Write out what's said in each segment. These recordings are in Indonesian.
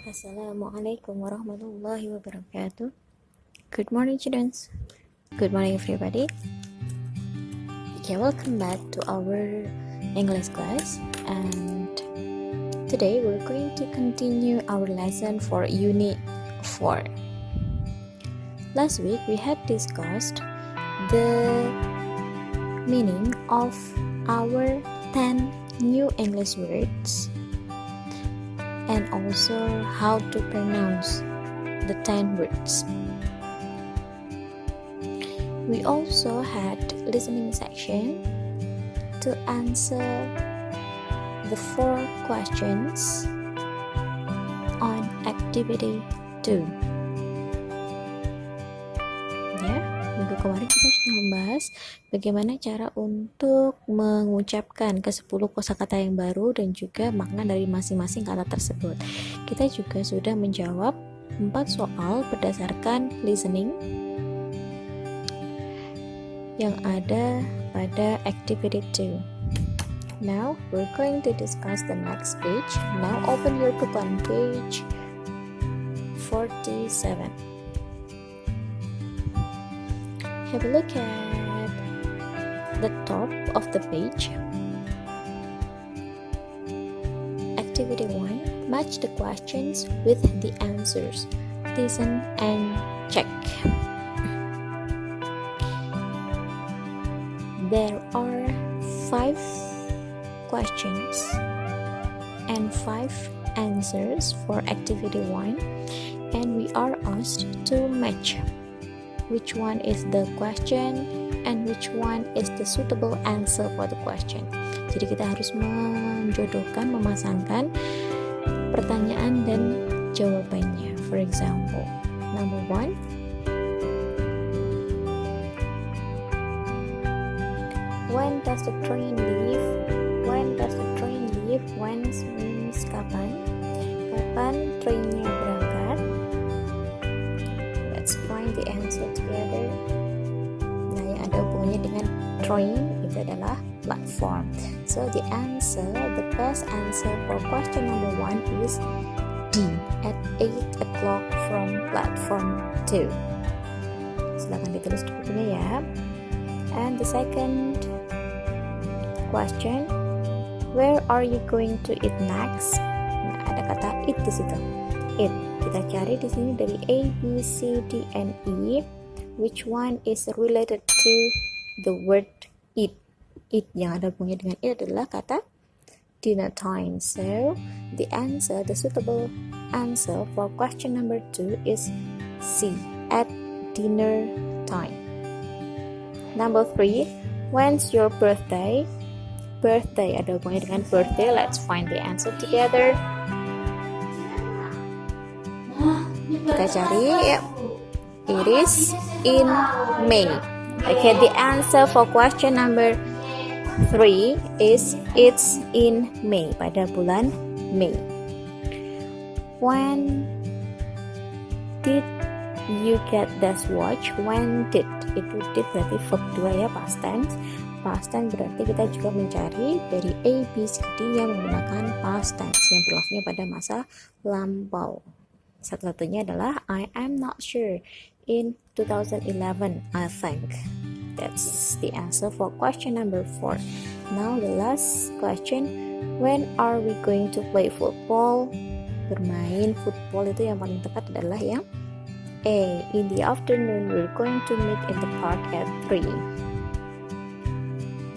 Assalamualaikum warahmatullahi wabarakatuh. Good morning, students. Good morning, everybody. Okay, welcome back to our English class. And today we're going to continue our lesson for Unit 4. Last week we had discussed the meaning of our 10 new English words and also how to pronounce the 10 words. We also had listening section to answer the 4 questions on activity 2. Ya, minggu kemarin kita sudah membahas bagaimana cara untuk mengucapkan ke-10 kosakata yang baru dan juga makna dari masing-masing kata tersebut. Kita juga sudah menjawab 4 soal berdasarkan listening yang ada pada activity 2. Now we're going to discuss the next page. Now open your book on page 47. Have a look at the top of the page. Activity 1. Match the questions with the answers. Listen and check. There are 5 questions and 5 answers for activity 1, and we are asked to match which one is the question and which one is the suitable answer for the question. Jadi kita harus menjodohkan, memasangkan pertanyaan dan jawabannya. For example, number 1, when does the train leave? When does the train leave? When means kapan? Kapan trainnya berangkat? Let's find the answer together. Nah, yang ada hubungannya dengan train itu adalah platform. So the answer, the best answer for question number 1 is D, at 8 o'clock from platform 2. Silakan ditulis di bukunya ya. And the second question, where are you going to eat next? Nah, ada kata eat di situ. Eat. Kita cari di sini dari A, B, C, D, and E. Which one is related to the word eat? Eat yang ada hubungannya dengan eat adalah kata dinner time. So the answer, the suitable answer for question number 2 is C, at dinner time. Number 3, when's your birthday? Birthday ada hubungannya dengan birthday. Let's find the answer together. Kita cari ya. It is in May. Okay, the answer for question number 3 is it's in May, pada bulan Mei. When did you get this watch? When did? Itu did berarti verb 2 ya, past tense. Past tense berarti kita juga mencari dari A, B, C, D yang menggunakan past tense yang berlakunya pada masa lampau. Satu-satunya adalah I am not sure, in 2011 I think. That's the answer for question number 4. Now the last question, when are we going to play football? Bermain football itu yang paling tepat adalah yang A, in the afternoon we're going to meet in the park at 3.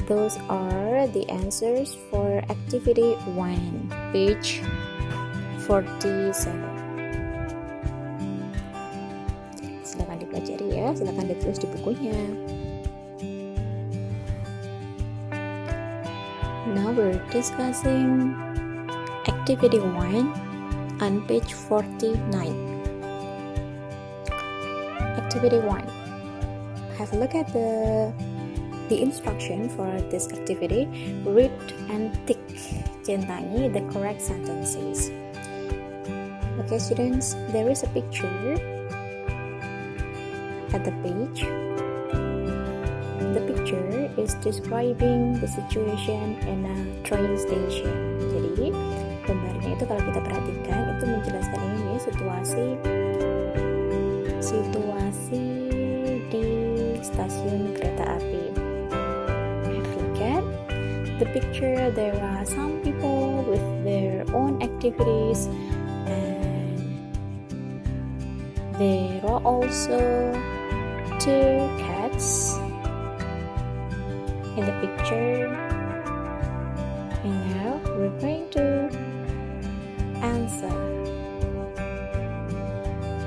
Those are the answers for activity 1, page 47. Silakan dipelajari ya, silakan ditulis di bukunya. Now we're discussing activity 1 on page 49. Activity 1. Have a look at the instruction for this activity. Read and tick, centangi the correct sentences. Okay students, there is a picture at the page. The picture is describing the situation in a train station. Jadi gambarnya itu kalau kita perhatikan itu menjelaskan ini the picture, there are some people with their own activities, and there are also 2 cats in the picture. And now we're going to answer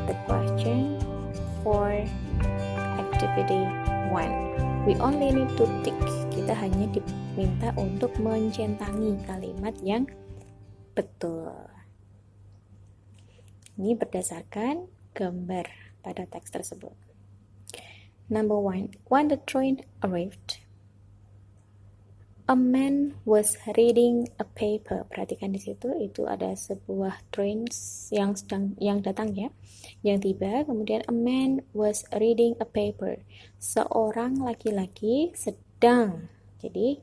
the question for activity 1. We only need to tick. Kita hanya diminta untuk mencentangi kalimat yang betul. Ini berdasarkan gambar pada teks tersebut. Number 1. When the train arrived, a man was reading a paper. Perhatikan di situ, itu ada sebuah train yang datang ya, yang tiba. Kemudian a man was reading a paper. Seorang laki-laki sedang. Jadi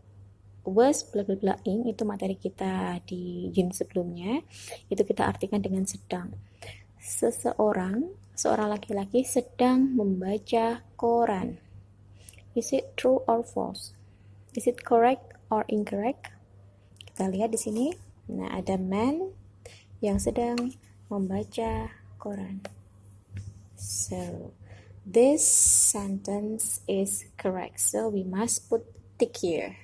was bla bla bla ing itu materi kita di unit sebelumnya. Itu kita artikan dengan sedang. Seorang laki-laki sedang membaca koran. Is it true or false? Is it correct or incorrect? Kita lihat di sini. Nah, ada man yang sedang membaca koran. So, this sentence is correct. So, we must put tick here.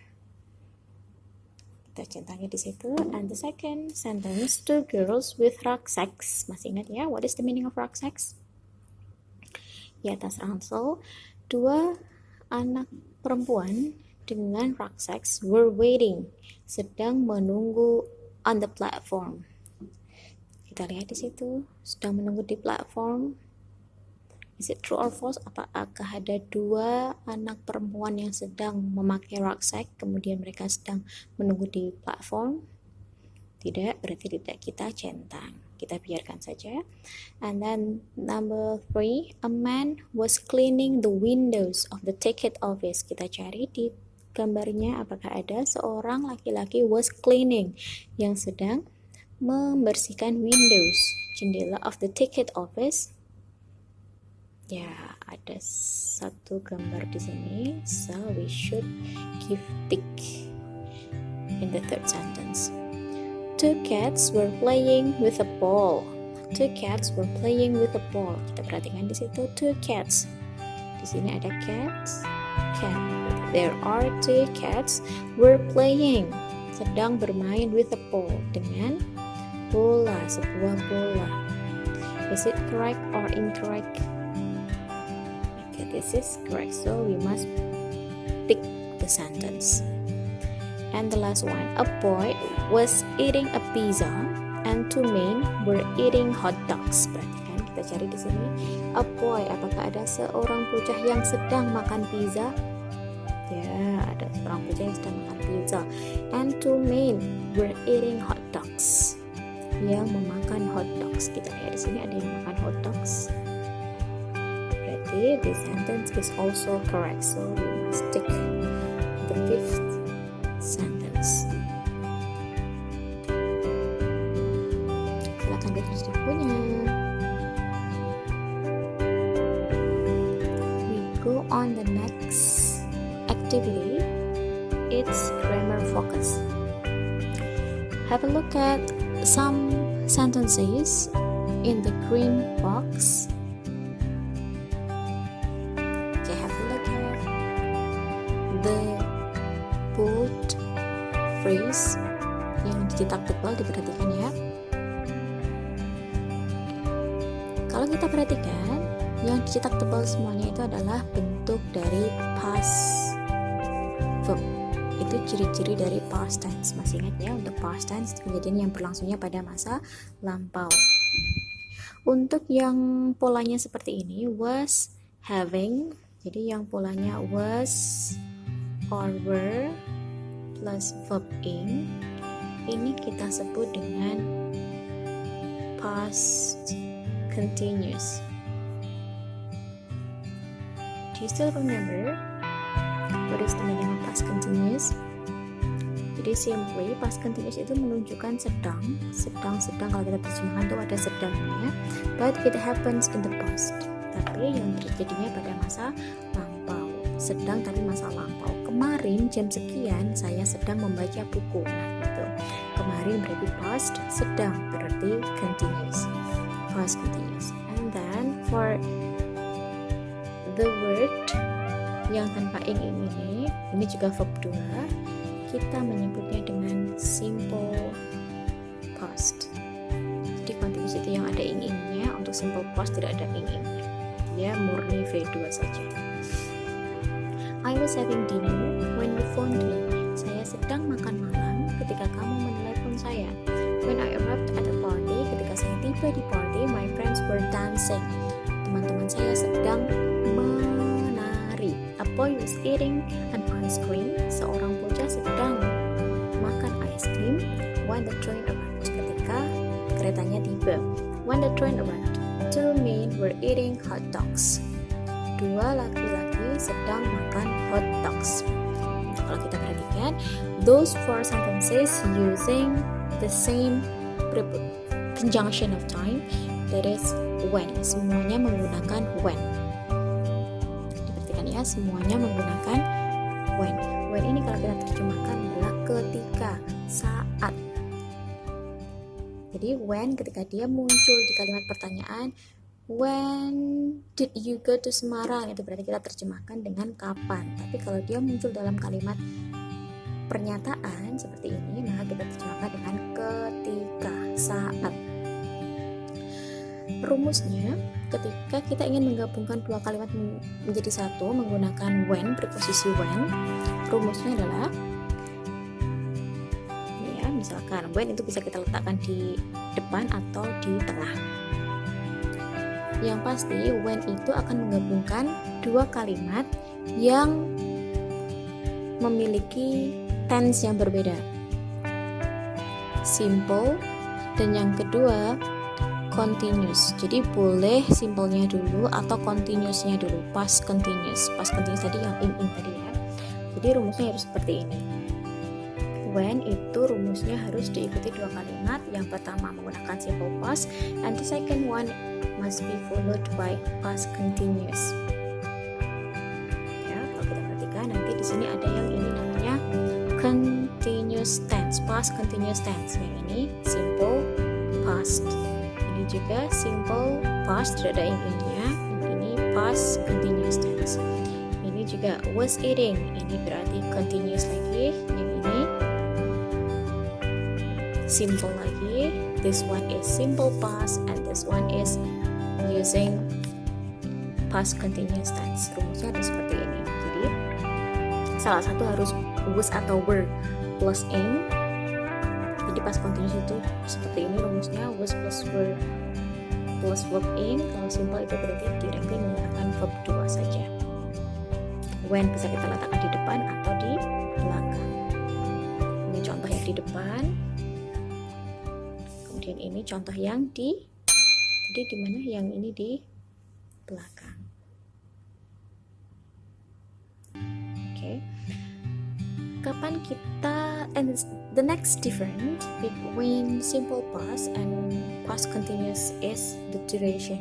Kita centangnya di situ. And the second sentence, 2 girls with rucksacks. Masih ingat ya? What is the meaning of rucksacks? Di atas ransel, 2 anak perempuan dengan rucksacks were waiting, sedang menunggu on the platform. Kita lihat di situ, sedang menunggu di platform. Is it true or false? Apakah ada 2 anak perempuan yang sedang memakai rucksack, kemudian mereka sedang menunggu di platform? Tidak, berarti tidak kita centang. Kita biarkan saja. And then number 3, a man was cleaning the windows of the ticket office. Kita cari di gambarnya apakah ada seorang laki-laki was cleaning yang sedang membersihkan windows, jendela of the ticket office. Ya, ada satu gambar di sini. So we should give tick in the third sentence. 2 cats were playing with a ball. 2 cats were playing with a ball. Kita perhatikan di situ 2 cats. Di sini ada cats, cat. There are 2 cats were playing, sedang bermain with a ball, dengan bola, sebuah bola. Is it correct or incorrect? Okay, this is correct. So we must tick the sentence. And the last one, a boy was eating a pizza and 2 men were eating hot dogs. Perhatikan, kita cari di sini. A boy, apakah ada seorang bocah yang sedang makan pizza? Ya, ada seorang bocah yang sedang makan pizza. And 2 men were eating hot dogs. Yang memakan hot dogs. Kita lihat di sini ada yang makan hot dogs. Berarti this sentence is also correct. So we must tick the 5th sentence. Silakan ditulis di bukunya. We go on the next activity. It's grammar focus. Have a look at some sentences in the green box. Okay, have a look at the bold phrase yang dicetak tebal, diperhatikan ya. Kalau kita perhatikan, yang dicetak tebal semuanya itu adalah bentuk dari past verb. Itu ciri-ciri dari past tense. Masih ingat ya, untuk past tense kejadian yang berlangsungnya pada masa lampau. Untuk yang polanya seperti ini, was, having. Jadi yang polanya was or were plus verb ing, ini kita sebut dengan past continuous. Do you still remember what is the meaning of past continuous? Jadi simply past continuous itu menunjukkan sedang kalau kita terjemahkan itu ada sedangnya, but it happens in the past. Tapi yang terjadinya pada masa lampau, sedang tapi masa lampau. kemarin jam sekian saya sedang membaca buku. Nah itu kemarin berarti past, sedang berarti continuous, past continuous. And then for the word yang tanpa ing ini juga verb 2, kita menyebutnya dengan simple past. Jadi continuous itu yang ada ing-ingnya, untuk simple past tidak ada ing-ingnya, dia murni V2 saja. I was having dinner when you phoned me. Saya sedang makan malam ketika kamu menelepon saya. When I arrived at a party, ketika saya tiba di party, my friends were dancing. Teman-teman saya sedang menari. A boy was eating an ice cream. Seorang bocah sedang makan ice cream. When the train arrived, ketika keretanya tiba. When the train arrived, two men were eating hot dogs. Dua laki-laki sedang makan hot dogs. Kalau kita perhatikan, those four sentences using the same conjunction of time, that is when. Semuanya menggunakan when. Diperhatikan ya, semuanya menggunakan when. When ini kalau kita terjemahkan adalah ketika, saat. Jadi when ketika dia muncul di kalimat pertanyaan, when did you go to Semarang, itu berarti kita terjemahkan dengan kapan. Tapi kalau dia muncul dalam kalimat pernyataan seperti ini, maka kita terjemahkan dengan ketika, saat. Rumusnya, ketika kita ingin menggabungkan dua kalimat menjadi satu menggunakan when, preposisi when, rumusnya adalah ini ya, misalkan when itu bisa kita letakkan di depan atau di tengah. Yang pasti when itu akan menggabungkan dua kalimat yang memiliki tense yang berbeda, simple, dan yang kedua continuous. Jadi boleh simple-nya dulu atau continuous-nya dulu, past continuous. Past continuous tadi yang in tadi ya. Jadi rumusnya harus seperti ini. When itu rumusnya harus diikuti dua kalimat. Yang pertama menggunakan simple past, and the second one must be followed by past continuous. Ya, kalau kita perhatikan nanti di sini ada yang ini namanya continuous tense, past continuous tense. Yang ini simple past. Ini juga simple past, tidak ada ing-ingnya. Ini past continuous tense. Ini juga was eating. Ini berarti continuous lagi. Yang ini simple lagi. This one is simple past and this one is using past continuous tense. Rumusnya ada seperti ini. Jadi salah satu harus was atau were plus ing. Jadi past continuous itu seperti ini rumusnya, was plus were plus verb ing. Kalau simple itu berarti directly menggunakan verb 2 saja. When bisa kita letakkan di depan atau di belakang. Ini contoh yang di depan. Kemudian ini contoh yang di mana? Yang ini di belakang. Oke. Kapan kita, and the next difference between simple past and past continuous is the duration.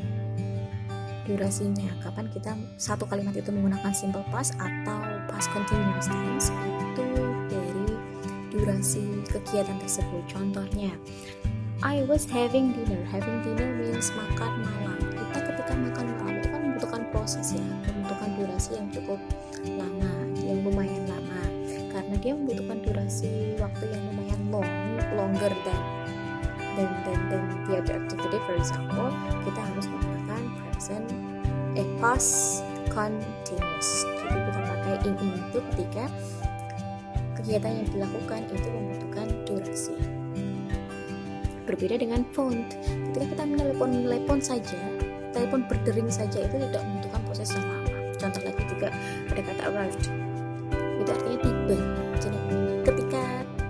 Durasinya, kapan kita satu kalimat itu menggunakan simple past atau past continuous tense, itu dari durasi kegiatan tersebut. Contohnya, I was having dinner. Having dinner means makan malam. Kita ketika makan malam itu kan membutuhkan proses ya, membutuhkan durasi yang cukup lama, yang lumayan lama. Karena dia membutuhkan durasi waktu yang lumayan longer than the other activity. For example, kita harus menggunakan past continuous. Jadi kita pakai ing itu ketika kegiatan yang dilakukan itu membutuhkan durasi. Berbeda dengan phone. Ketika kita menelepon saja, telepon berdering saja itu tidak membutuhkan proses yang lama. Contoh lagi juga ada kata arrived. Itu artinya tiba. Jadi ketika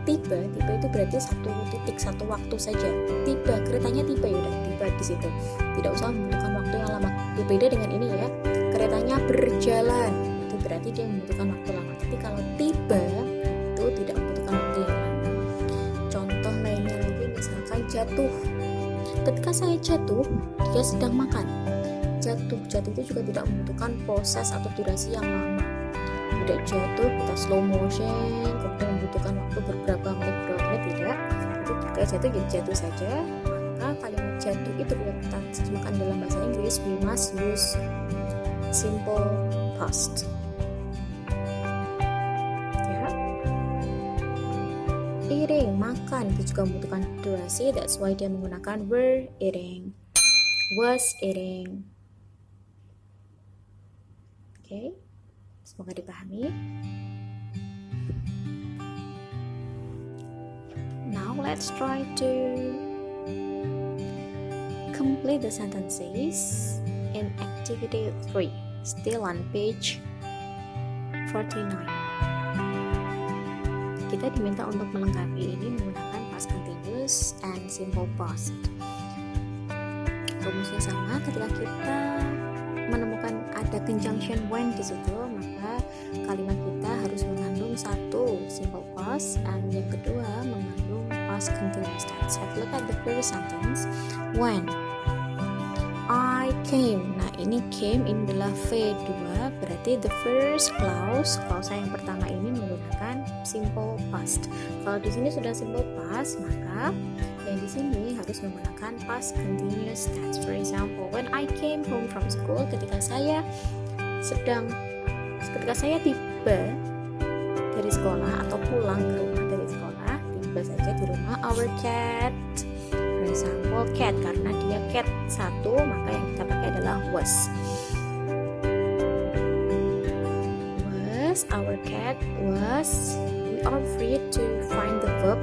tiba itu berarti satu titik, satu waktu saja. Tiba, keretanya tiba, ya udah tiba di situ. Tidak usah membutuhkan waktu yang lama. Berbeda dengan ini ya, keretanya berjalan. Itu berarti dia membutuhkan waktu lama. Tapi kalau tiba itu tidak membutuhkan waktu yang lama. Contoh lainnya lagi misalkan jatuh. Ketika saya jatuh, dia sedang makan. Jatuh itu juga tidak membutuhkan proses atau durasi yang lama. tidak jatuh kita slow motion kemudian membutuhkan waktu beberapa menit tidak, itu ketika jatuh jadi jatuh saja. Maka kalimat jatuh itu bila kita terjemahkan dalam bahasa Inggris, we must use simple past. Ya. Eating, makan, itu juga membutuhkan durasi, that's why dia menggunakan were eating, was eating. Oke, semoga dipahami. Now let's try to complete the sentences in activity 3, still on page 49. Kita diminta untuk melengkapi ini menggunakan past continuous and simple past. Rumusnya sama, ketika kita menemukan ada conjunction when di situ, maka kalimat kita harus mengandung satu simple past and yang kedua mengandung past continuous tense. Have a look at the first sentence. When I came. Nah, ini came ini adalah V2, berarti the first clause yang pertama ini menggunakan simple past. Kalau di sini sudah simple past, maka yang di sini harus menggunakan past continuous tense. For example, when I came home from school, ketika saya tiba dari sekolah atau pulang ke rumah dari sekolah, tiba saja di rumah, our cat, for example cat, karena dia cat satu, maka yang kita pakai adalah was. Our cat was. We are free to find the verb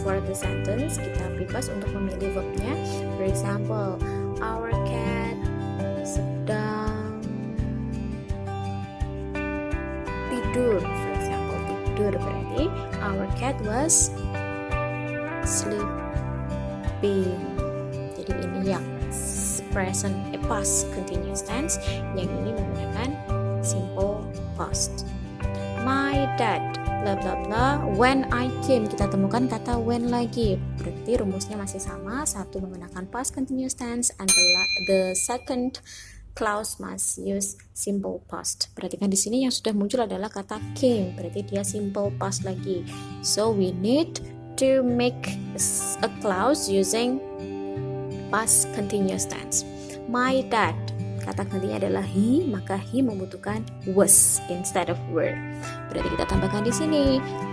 for the sentence. Kita bebas untuk memilih verbnya. For example, our cat sedang tidur. For example, tidur berarti our cat was sleeping. Jadi ini yang present past continuous tense, yang ini menggunakan simple past. My dad bla bla bla. When I came, kita temukan kata when lagi, berarti rumusnya masih sama, satu menggunakan past continuous tense and the second clause must use simple past. Perhatikan di sini yang sudah muncul adalah kata came, berarti dia simple past lagi. So we need to make a clause using past continuous tense. My dad, kata gantinya adalah he, maka he membutuhkan was instead of were. Berarti kita tambahkan di sini,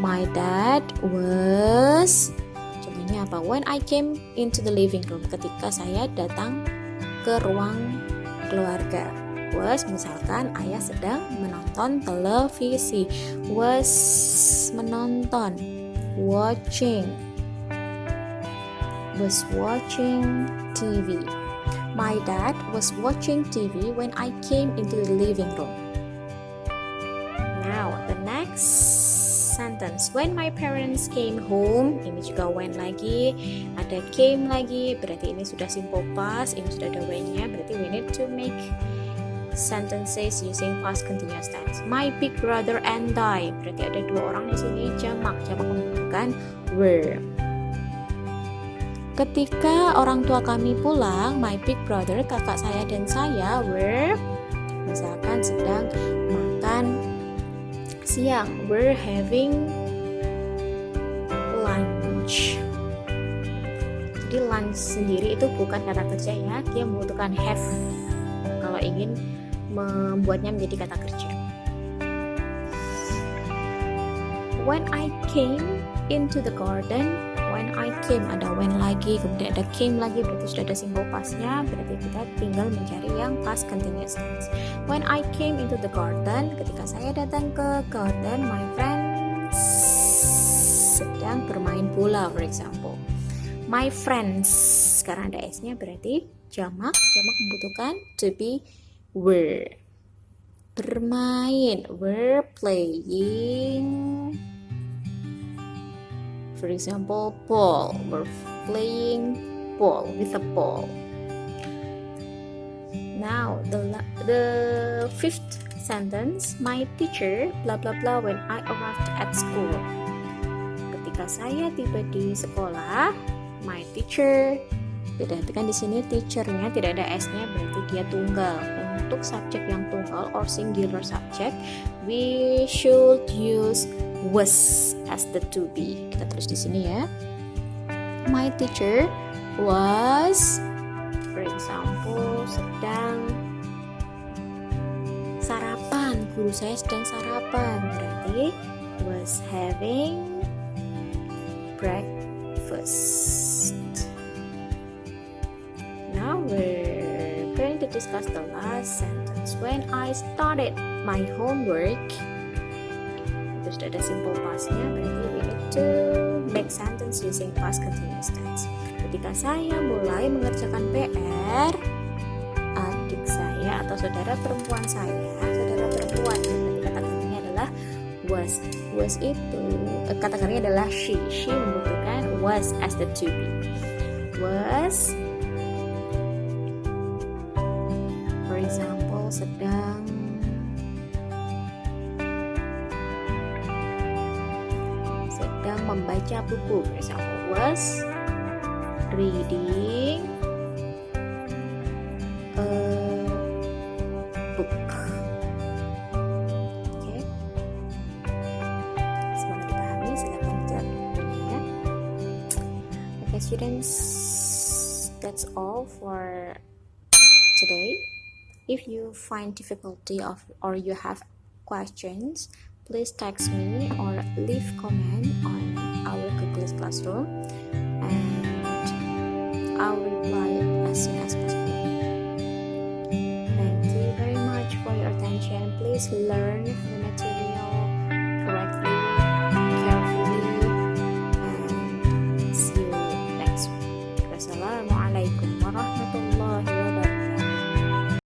my dad was. Contohnya apa? When I came into the living room, ketika saya datang ke ruang keluarga. Was, misalkan ayah sedang menonton televisi. Was menonton, watching. Was watching TV. My dad was watching TV when I came into the living room. Now, the next sentence. When my parents came home, ini juga when lagi, ada came lagi, berarti ini sudah simple past, ini sudah ada when-nya, berarti we need to make sentences using past continuous tense. My big brother and I, berarti ada dua orang di sini, jamak membutuhkan were. Ketika orang tua kami pulang, my big brother, kakak saya dan saya were, misalkan sedang makan siang, were having lunch. Jadi lunch sendiri itu bukan kata kerja ya, dia membutuhkan have kalau ingin membuatnya menjadi kata kerja. When I came into the garden, when I came ada when lagi, kemudian ada came lagi, berarti sudah ada simple past-nya, berarti kita tinggal mencari yang past continuous tense. When I came into the garden, ketika saya datang ke garden, my friends sedang bermain bola, for example. My friends, sekarang ada s-nya, berarti jamak membutuhkan to be were. Bermain, were playing. For example, ball. We're playing ball with a ball. Now, the fifth sentence. My teacher, blah blah blah, when I arrived at school. Ketika saya tiba di sekolah, my teacher, Perhatikan di sini teachernya tidak ada s-nya, berarti dia tunggal. Untuk subjek yang tunggal or singular subject, we should use was as the to be. Kita tulis di sini ya. My teacher was, for example, sedang sarapan. Guru saya sedang sarapan, berarti was having breakfast. Now we're going to discuss the last sentence. When I started my homework, itu sudah ada simple past-nya, berarti we need to make sentence using past continuous tense. Ketika saya mulai mengerjakan PR, adik saya atau saudara perempuan saya, saudara perempuan, berarti kata kerjanya adalah was. Was itu kata kerjanya adalah she membutuhkan was as the to be. Was, for example, sedang membaca buku. For example, was reading a book. Oke. Semoga dipahami. Silakan jawab ya. Okay, students, that's all for today. If you find difficulty or you have questions, please text me or leave comment on our Google Classroom and I'll reply